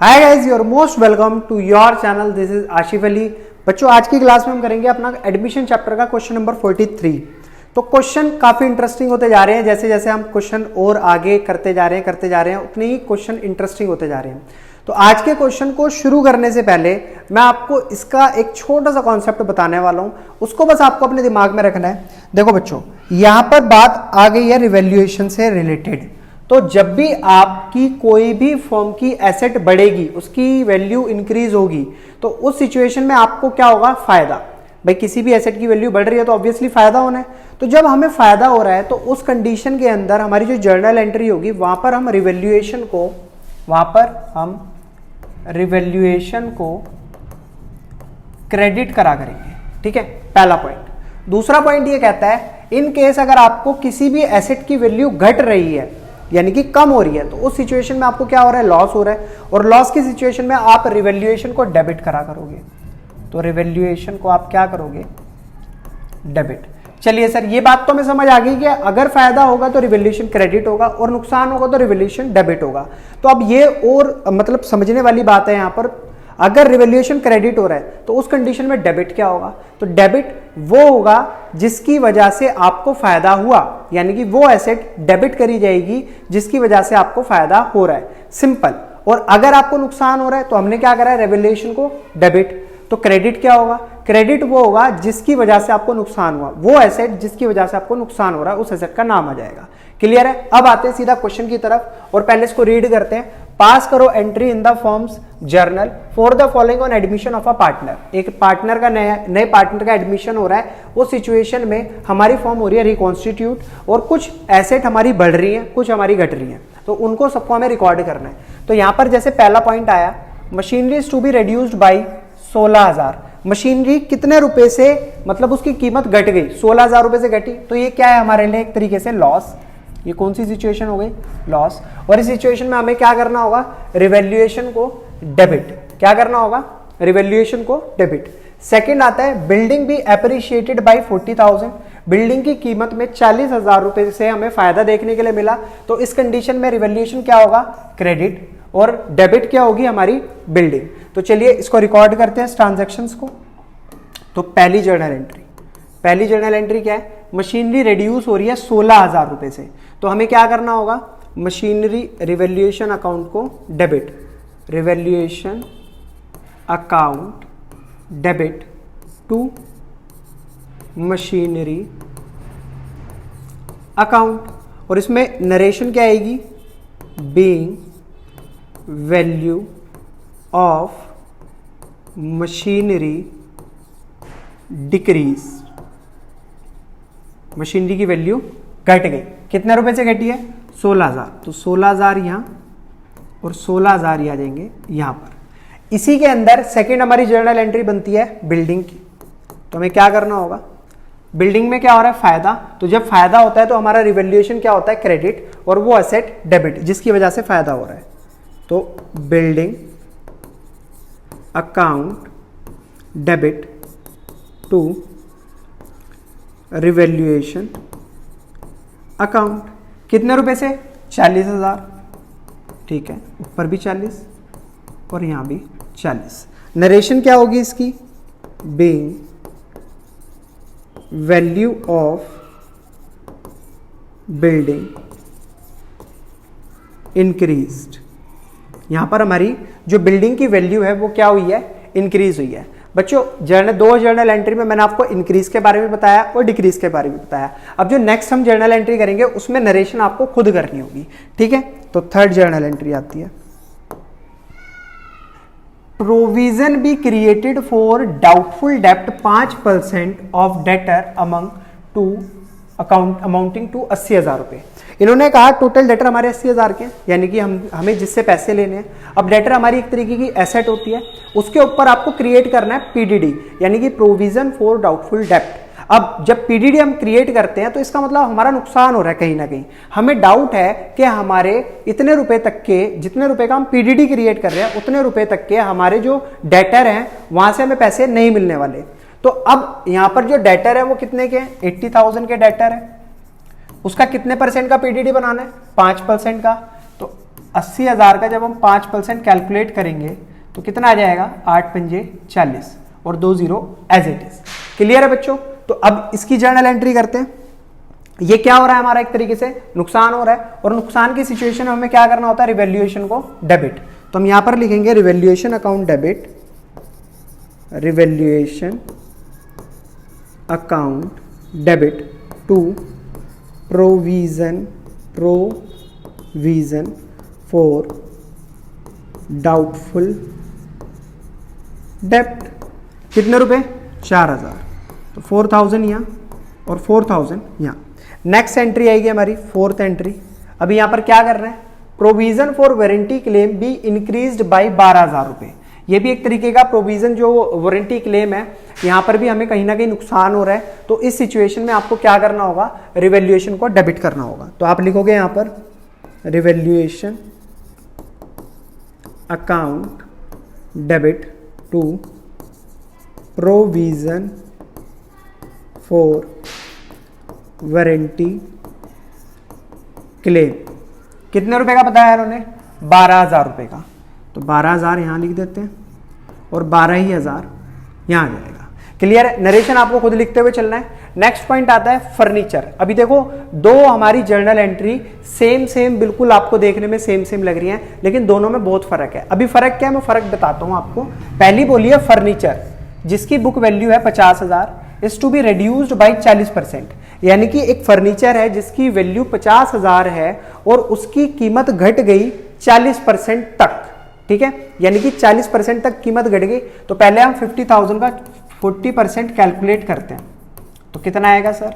Hi guys, your most welcome to your channel. This is Ashif Ali. बच्चों, आज की class में हम करेंगे अपना एडमिशन चैप्टर का क्वेश्चन नंबर 43। तो क्वेश्चन काफी इंटरेस्टिंग होते जा रहे हैं। जैसे जैसे हम क्वेश्चन और आगे करते जा रहे हैं उतने ही क्वेश्चन इंटरेस्टिंग होते जा रहे हैं। तो आज के क्वेश्चन को शुरू करने से पहले मैं आपको इसका एक छोटा सा कॉन्सेप्ट बताने वाला हूं, उसको बस आपको अपने दिमाग में रखना है। देखो बच्चों, यहां पर बात आ गई है रिवैल्यूएशन से रिलेटेड। तो जब भी आपकी कोई भी फर्म की एसेट बढ़ेगी, उसकी वैल्यू इंक्रीज होगी, तो उस सिचुएशन में आपको क्या होगा? फायदा। भाई किसी भी एसेट की वैल्यू बढ़ रही है तो ऑब्वियसली फायदा होना है। तो जब हमें फायदा हो रहा है तो उस कंडीशन के अंदर हमारी जो जर्नल एंट्री होगी वहां पर हम रिवैल्यूएशन को क्रेडिट करा करेंगे। ठीक है, पहला पॉइंट। दूसरा पॉइंट ये कहता है, इन केस अगर आपको किसी भी एसेट की वैल्यू घट रही है यानी कि कम हो रही है, तो उस सिचुएशन में आपको क्या हो रहा है? लॉस हो रहा है। और लॉस की सिचुएशन में आप रिवैल्यूएशन को डेबिट करा करोगे। तो रिवैल्यूएशन को आप क्या करोगे? डेबिट। चलिए सर, ये बात तो हमें समझ आ गई कि अगर फायदा होगा तो रिवैल्यूएशन क्रेडिट होगा और नुकसान होगा तो रिवैल्यूएशन डेबिट होगा। तो अब ये और मतलब समझने वाली बात है यहां पर। अगर रिवैल्यूएशन क्रेडिट हो रहा है तो उस कंडीशन में डेबिट क्या होगा? तो डेबिट वो होगा जिसकी वजह से आपको फायदा हुआ, यानी कि वो एसेट डेबिट करी जाएगी जिसकी वजह से आपको फायदा हो रहा है। सिंपल। और अगर आपको नुकसान हो रहा है तो हमने क्या करा है? रिवैल्यूएशन को डेबिट। तो क्रेडिट क्या होगा? क्रेडिट वो होगा जिसकी वजह से आपको नुकसान हुआ, वो एसेट जिसकी वजह से आपको नुकसान हो रहा है उस एसेट का नाम आ जाएगा। क्लियर है? अब आते हैं सीधा क्वेश्चन की तरफ और पहले इसको रीड करते हैं। पास करो entry in the firms journal for the following on admission of a partner. एक पार्टनर का नए पार्टनर का एडमिशन हो रहा है, वो सिचुएशन में हमारी फर्म हो रही है रिकॉन्स्टिट्यूट और कुछ एसेट हमारी बढ़ रही है, कुछ हमारी घट रही है, तो उनको सबको हमें रिकॉर्ड करना है। तो यहां पर जैसे पहला पॉइंट आया, machinery to be reduced by 16,000। Machinery कितने रुपए से, मतलब उसकी कीमत घट गई, 16,000 रुपए से घटी, तो ये क्या है हमारे लिए? एक तरीके से लॉस। ये कौन सी सिचुएशन हो गई? लॉस। और इस सिचुएशन में हमें क्या करना होगा? रिवैल्यूएशन को डेबिट। क्या करना होगा? रिवैल्यूएशन को डेबिट। सेकंड आता है, बिल्डिंग भी एप्रिशिएटेड बाय 40,000। बिल्डिंग की कीमत में 40,000 रुपए से हमें फायदा देखने के लिए मिला, तो इस कंडीशन में रिवैल्यूएशन क्या होगा? क्रेडिट। और डेबिट क्या होगी? हमारी बिल्डिंग। तो चलिए इसको रिकॉर्ड करते हैं, इस ट्रांजैक्शंस को। तो पहली जर्नल एंट्री क्या है? मशीनरी रिड्यूस हो रही है 16,000 रुपए से, तो हमें क्या करना होगा? मशीनरी रिवैल्यूएशन अकाउंट को debit. Revaluation account debit to machinery account. और इसमें नरेशन क्या आएगी? Being value of machinery decrease. Machinery की वैल्यू घट गई। कितने रुपए से घटी है? 16,000। तो 16,000 यहां और 16,000 आ जाएंगे यहां पर। इसी के अंदर सेकंड हमारी जर्नल एंट्री बनती है बिल्डिंग की। तो हमें क्या करना होगा? बिल्डिंग में क्या हो रहा है? फायदा। तो जब फायदा होता है तो हमारा रिवैल्यूएशन क्या होता है? क्रेडिट। और वो एसेट डेबिट जिसकी वजह से फायदा हो रहा है। तो building account debit to revaluation account. कितने रुपए से? 40,000। ठीक है, ऊपर भी 40 और यहां भी 40। नरेशन क्या होगी इसकी? Being value of building increased. यहां पर हमारी जो बिल्डिंग की वैल्यू है वो क्या हुई है? इंक्रीज हुई है। बच्चों, दो जर्नल एंट्री में मैंने आपको इंक्रीज के बारे में बताया और डिक्रीज के बारे में बताया। अब जो नेक्स्ट हम जर्नल एंट्री करेंगे उसमें नरेशन आपको खुद करनी होगी। ठीक है, तो थर्ड जर्नल एंट्री आती है, provision be created for doubtful डेप्ट 5% of debtor among two account amounting to 80,000 रुपए। इन्होंने कहा टोटल डेटर हमारे 80,000 के, यानी कि हमें जिससे पैसे लेने हैं। अब डेटर हमारी एक तरीके की एसेट होती है, उसके ऊपर आपको क्रिएट करना है पीडीडी, यानी कि प्रोविजन फॉर डाउटफुल डेप्ट। अब जब पीडीडी हम क्रिएट करते हैं तो इसका मतलब हमारा नुकसान हो रहा है कहीं ना कहीं। हमें डाउट है कि हमारे इतने रुपए तक के, जितने रुपए का हम पीडीडी क्रिएट कर रहे हैं उतने रुपए तक के हमारे जो डेटर हैं वहां से हमें पैसे नहीं मिलने वाले। तो अब यहां पर जो डेटर है वो कितने के? 80,000 के डेटर है। उसका कितने परसेंट का पीडीडी बनाना है? 5% का। तो 80,000 का जब हम 5% कैलकुलेट करेंगे तो कितना आ जाएगा, 8 पंजे 40 और 2 0 एज इट इज। क्लियर है बच्चों? तो अब इसकी जर्नल एंट्री करते हैं। ये क्या हो रहा है हमारा, एक तरीके से नुकसान हो रहा है, और नुकसान की सिचुएशन में हमें क्या करना होता है, रिवैल्यूएशन को डेबिट। तो हम यहां पर लिखेंगे revaluation account debit, revaluation account debit to provision for doubtful डेब्ट। कितने रुपए, 4,000। तो 4,000 यहाँ और 4,000 यहाँ। नेक्स्ट एंट्री आएगी हमारी, फोर्थ एंट्री। अभी यहां पर क्या कर रहे हैं, provision for warranty claim be increased by 12,000 रुपए। ये भी एक तरीके का प्रोविजन जो वारंटी क्लेम है, यहां पर भी हमें कहीं ना कहीं नुकसान हो रहा है। तो इस सिचुएशन में आपको क्या करना होगा, रिवैल्यूएशन को डेबिट करना होगा। तो आप लिखोगे यहां पर revaluation account debit to provision for warranty claim. कितने रुपए का बताया इन्होंने, 12,000 रुपए का। तो 12,000 यहां लिख देते हैं और 12,000 यहां आ जाएगा। क्लियर है? नरेशन आपको खुद लिखते हुए चलना है। नेक्स्ट पॉइंट आता है फर्नीचर। अभी देखो दो हमारी जर्नल एंट्री सेम बिल्कुल आपको देखने में सेम लग रही हैं, लेकिन दोनों में बहुत फर्क है। अभी फर्क क्या है, मैं फर्क बताता हूं आपको। पहली बोली है फर्नीचर, जिसकी बुक वैल्यू है 50,000, is to be reduced by 40%। यानी कि एक फर्नीचर है जिसकी वैल्यू 50,000 है और उसकी कीमत घट गई 40% तक। ठीक है, यानी कि 40% तक कीमत घट गई। तो पहले हम 50,000 का 40% कैलकुलेट करते हैं। तो कितना आएगा सर,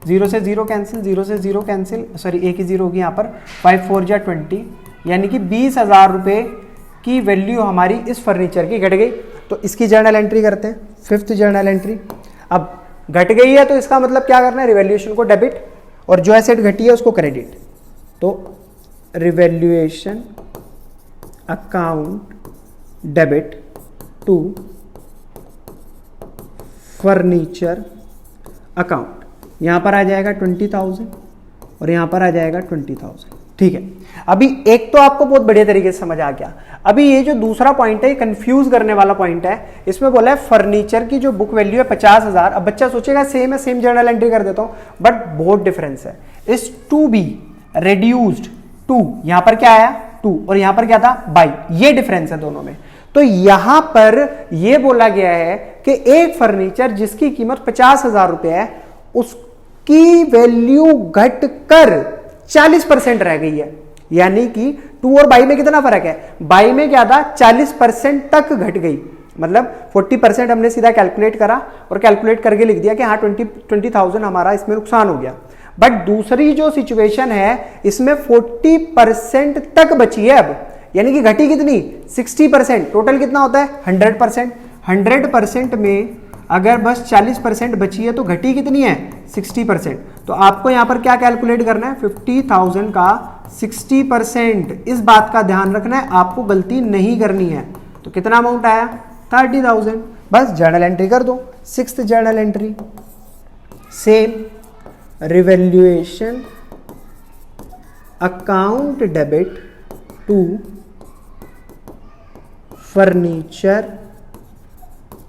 0 से 0 कैंसिल, 0 से 0 कैंसिल, सॉरी एक ही 0 होगी यहाँ पर, 5 4 जा 20, यानी कि 20,000 रुपए की वैल्यू हमारी इस फर्नीचर की घट गई। तो इसकी जर्नल एंट्री करते हैं, फिफ्थ जर्नल एंट्री। अब घट गई है तो इसका मतलब क्या करना है, रिवैल्यूएशन को डेबिट, और जो एसेट घटी है उसको क्रेडिट। तो revaluation account debit to furniture account. यहां पर आ जाएगा 20,000 और यहां पर आ जाएगा 20,000। ठीक है, अभी एक तो आपको बहुत बढ़िया तरीके से समझ आ गया। अभी ये जो दूसरा पॉइंट है, ये कंफ्यूज करने वाला पॉइंट है। इसमें बोला है फर्नीचर की जो बुक वैल्यू है 50,000। अब बच्चा सोचेगा सेम है, सेम जर्नल एंट्री कर देता हूं, बट बहुत डिफरेंस है। Is to be reduced to, यहां पर क्या आया 2 और यहां पर क्या था बाई, ये डिफरेंस है दोनों में। तो यहां पर यह बोला गया है कि एक फर्नीचर जिसकी कीमत 50,000 रुपए है, उसकी वैल्यू घट कर 40% रह गई है। यानी कि 2 और बाई में कितना फर्क है, बाई में क्या था 40% तक घट गई। मतलब 40% हमने सीधा कैलकुलेट करा और कैलकुलेट करके लिख दिया कि हाँ 20,000 हमारा इसमें नुकसान हो गया। बट दूसरी जो सिचुएशन है, इसमें 40% तक बची है अब, यानी कि घटी कितनी 60%। टोटल कितना होता है 100%। 100% में अगर बस 40% बची है तो घटी कितनी है 60%। तो आपको यहां पर क्या कैलकुलेट करना है, 50,000 का 60%। इस बात का ध्यान रखना है, आपको गलती नहीं करनी है। तो कितना अमाउंट आया 30,000। बस जर्नल एंट्री कर दो। Sixth journal entry same, revaluation account debit to furniture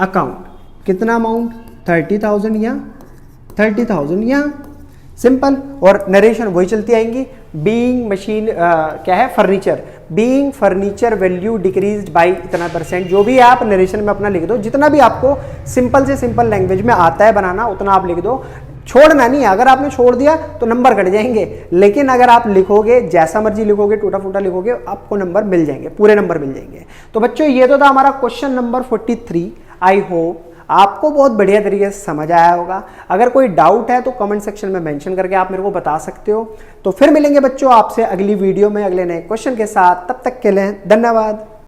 account. कितना अमाउंट 30,000 या 30,000 या सिंपल, और नरेशन वही चलती आएंगी। बीइंग मशीन क्या है furniture, being furniture value decreased bye इतना %। जो भी आप नरेशन में अपना लिख दो, जितना भी आपको सिंपल से सिंपल लैंग्वेज में आता है बनाना उतना आप लिख दो, छोड़ना नहीं है। अगर आपने छोड़ दिया तो नंबर कट जाएंगे, लेकिन अगर आप लिखोगे जैसा मर्जी लिखोगे, टूटा फूटा लिखोगे, आपको नंबर मिल जाएंगे, पूरे नंबर मिल जाएंगे। तो बच्चों ये तो था हमारा क्वेश्चन नंबर 43। आई होप आपको बहुत बढ़िया तरीके से समझ आया होगा। अगर कोई डाउट है तो कमेंट सेक्शन में मेंशन करके आप मेरे को बता सकते हो। तो फिर मिलेंगे बच्चों आपसे अगली वीडियो में अगले नए क्वेश्चन के साथ। तब तक के लिए धन्यवाद।